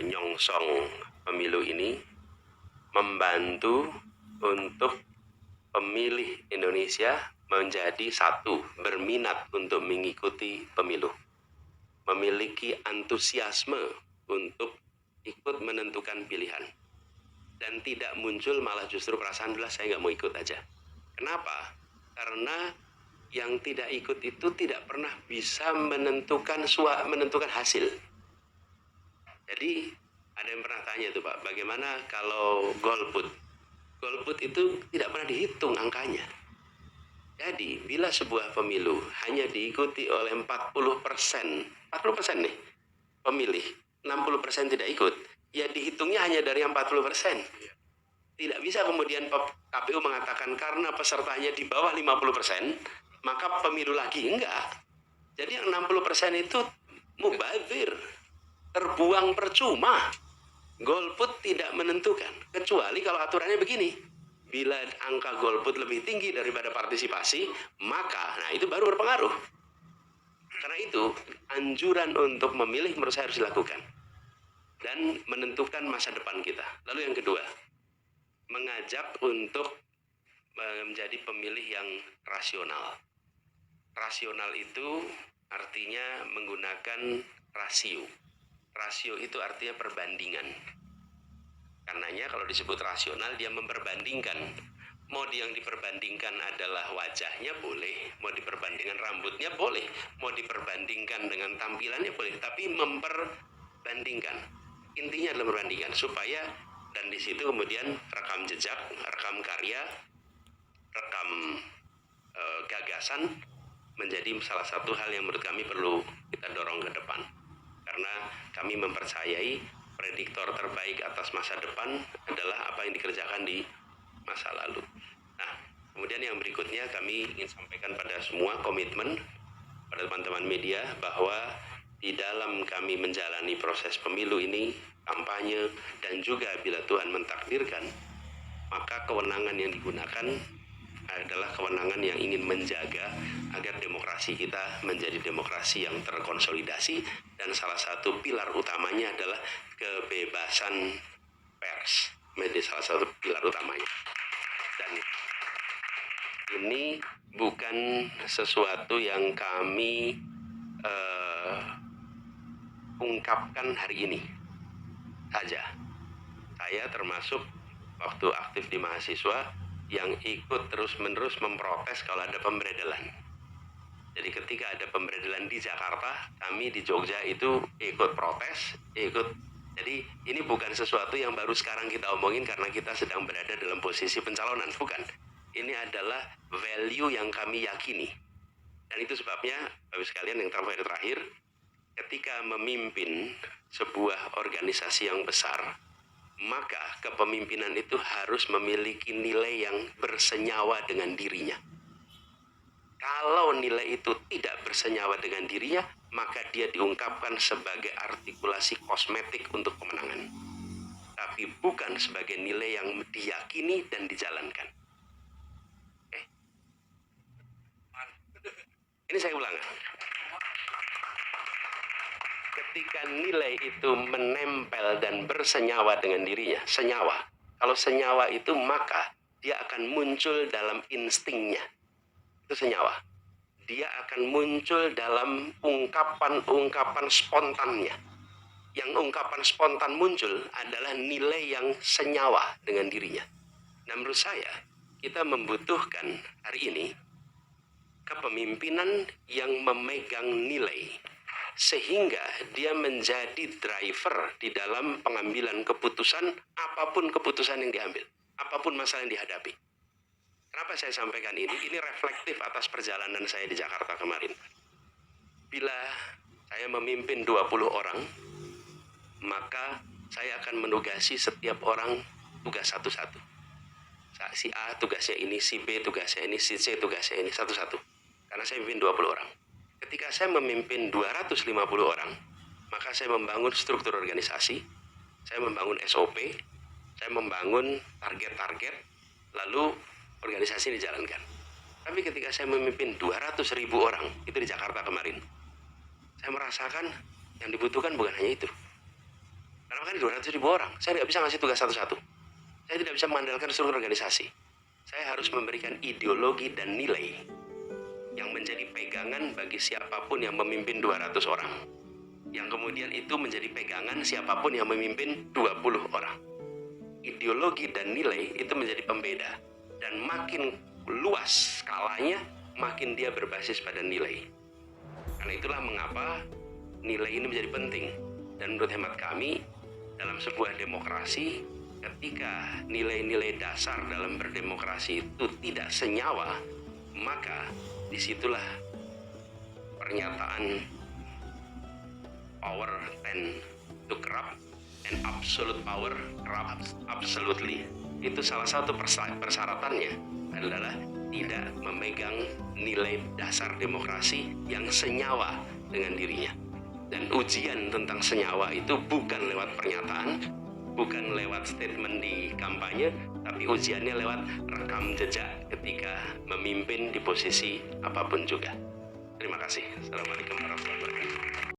menyongsong pemilu ini, membantu untuk pemilih Indonesia menjadi satu, berminat untuk mengikuti pemilu, memiliki antusiasme untuk ikut menentukan pilihan, dan tidak muncul malah justru perasaan belas saya nggak mau ikut aja. Kenapa? Karena yang tidak ikut itu tidak pernah bisa menentukan hasil. Jadi ada yang pernah tanya tuh Pak, bagaimana kalau golput? Golput itu tidak pernah dihitung angkanya. Jadi bila sebuah pemilu hanya diikuti oleh 40% nih pemilih, 60% tidak ikut, ya dihitungnya hanya dari yang 40%. Tidak bisa kemudian KPU mengatakan karena pesertanya di bawah 50%, maka pemilu lagi. Enggak. Jadi yang 60% itu mubazir, terbuang percuma. Golput tidak menentukan, kecuali kalau aturannya begini. Bila angka golput lebih tinggi daripada partisipasi, maka itu baru berpengaruh. Karena itu, anjuran untuk memilih menurut saya harus dilakukan dan menentukan masa depan kita. Lalu yang kedua, mengajak untuk menjadi pemilih yang rasional. Rasional itu artinya menggunakan rasio. Rasio itu artinya perbandingan. Karenanya kalau disebut rasional, dia memperbandingkan. Mau yang diperbandingkan adalah wajahnya boleh, mau diperbandingkan rambutnya boleh, mau diperbandingkan dengan tampilannya boleh, tapi memperbandingkan. Intinya adalah perbandingan supaya, dan di situ kemudian rekam jejak, rekam karya, rekam gagasan menjadi salah satu hal yang menurut kami perlu kita dorong ke depan. Karena kami mempercayai prediktor terbaik atas masa depan adalah apa yang dikerjakan di masa lalu. Nah, kemudian yang berikutnya kami ingin sampaikan pada semua komitmen pada teman-teman media bahwa di dalam kami menjalani proses pemilu ini, kampanye, dan juga bila Tuhan mentakdirkan, maka kewenangan yang digunakan adalah kewenangan yang ingin menjaga agar demokrasi kita menjadi demokrasi yang terkonsolidasi, dan salah satu pilar utamanya adalah kebebasan pers menjadi salah satu pilar utamanya. Dan ini bukan sesuatu yang kami ungkapkan hari ini saja. Saya termasuk waktu aktif di mahasiswa yang ikut terus-menerus memprotes kalau ada pemberedelan. Jadi ketika ada pemberedelan di Jakarta, kami di Jogja itu ikut protes, Jadi ini bukan sesuatu yang baru sekarang kita omongin karena kita sedang berada dalam posisi pencalonan, bukan. Ini adalah value yang kami yakini. Dan itu sebabnya, Bapak sekalian, yang terakhir, ketika memimpin sebuah organisasi yang besar, maka kepemimpinan itu harus memiliki nilai yang bersenyawa dengan dirinya. Kalau nilai itu tidak bersenyawa dengan dirinya, maka dia diungkapkan sebagai artikulasi kosmetik untuk kemenangan, tapi bukan sebagai nilai yang diyakini dan dijalankan. Ini saya ulang. Ketika nilai itu menempel dan bersenyawa dengan dirinya, senyawa. Kalau senyawa itu, maka dia akan muncul dalam instingnya. Itu senyawa. Dia akan muncul dalam ungkapan-ungkapan spontannya. Yang ungkapan spontan muncul adalah nilai yang senyawa dengan dirinya. Nah, menurut saya, kita membutuhkan hari ini kepemimpinan yang memegang nilai, sehingga dia menjadi driver di dalam pengambilan keputusan, apapun keputusan yang diambil, apapun masalah yang dihadapi. Kenapa saya sampaikan ini? Ini reflektif atas perjalanan saya di Jakarta kemarin. Bila saya memimpin 20 orang, maka saya akan menugasi setiap orang tugas satu-satu. Si A tugasnya ini, si B tugasnya ini, si C tugasnya ini, satu-satu. Karena saya memimpin 20 orang. Ketika saya memimpin 250 orang, maka saya membangun struktur organisasi, saya membangun SOP, saya membangun target-target, lalu organisasi dijalankan. Tapi ketika saya memimpin 200.000 orang, itu di Jakarta kemarin, saya merasakan yang dibutuhkan bukan hanya itu. Karena Karena kan 200.000 orang, saya nggak bisa ngasih tugas satu-satu. Saya tidak bisa mengandalkan seluruh organisasi. Saya harus memberikan ideologi dan nilai yang menjadi pegangan bagi siapapun yang memimpin 200 orang. Yang kemudian itu menjadi pegangan siapapun yang memimpin 20 orang. Ideologi dan nilai itu menjadi pembeda. Dan makin luas skalanya, makin dia berbasis pada nilai. Karena itulah mengapa nilai ini menjadi penting. Dan menurut hemat kami, dalam sebuah demokrasi, ketika nilai-nilai dasar dalam berdemokrasi itu tidak senyawa, maka disitulah pernyataan power tend to corrupt and absolute power corrupts absolutely. Itu salah satu persyaratannya adalah tidak memegang nilai dasar demokrasi yang senyawa dengan dirinya. Dan ujian tentang senyawa itu bukan lewat pernyataan, bukan lewat statement di kampanye, tapi ujiannya lewat rekam jejak ketika memimpin di posisi apapun juga. Terima kasih. Assalamualaikum warahmatullahi wabarakatuh.